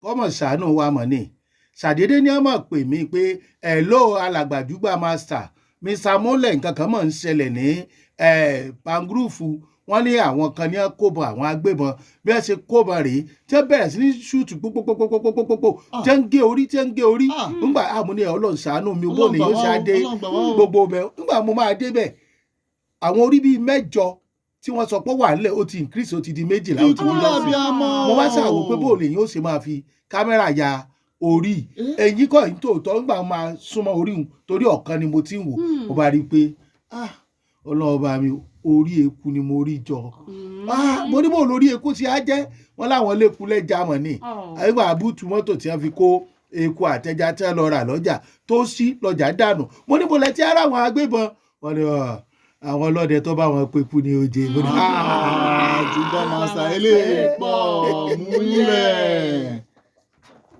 kọ́mọ̀ ṣàánú wa mọ̀ ni ṣàdédé ní ọmọ pè mí pé hello alàgbàjúgbà master Mr. Mole nǹkan kan mọ̀ ń ṣẹlẹ̀ ní pangrúfù wọ́n ní àwọn kan ní kóbọn àwọn agbébọn bí wọ́n ṣe kóbọn rèé tí wọ́n bẹ̀rẹ̀ sí ní ṣúùtù pópópópópópópó tí wọ́n ń gé orí nígbà àmúni Ọlọ́run ṣàánú mi bó ni yóò ṣe á dé gbogbo bẹ́ẹ̀ nígbà mo máa dé bẹ́ẹ̀ àwọn orí bíi 8 tí wọ́n sọ pé wà nílẹ̀ ó ti increase ó ti di 12 ó ti di lọ́sìn mo wá ṣàwò pé bó lè yín ó ṣe máa fi kámẹ́rà ya orí ẹ̀yìn kọ́ yìí tòótọ́ nígbà máa súnmọ́ orí òun torí ọ̀kan ni mo ti ń wò ó bá rí i pé Ọlọ́run bá mi orí eku ni mo rí jọ mo ní bò lórí eku tí a jẹ́ wọ́n láwọn lẹ́kú lẹ́jà mọ̀ ni àyíká àbútù mọ́tò tí wọ́n fi kó eku àtẹja tí wọ́n lọ rà lọ́jà tó sí lọ́jà dànù mo ní bò lẹ́tí ara àwọn agbébọn wọ́n ní àwọn ọlọ́dẹ tó bá wọn peku ní oje mo ní àjùbọ̀ màsà eléyìí pọ̀ múlẹ̀.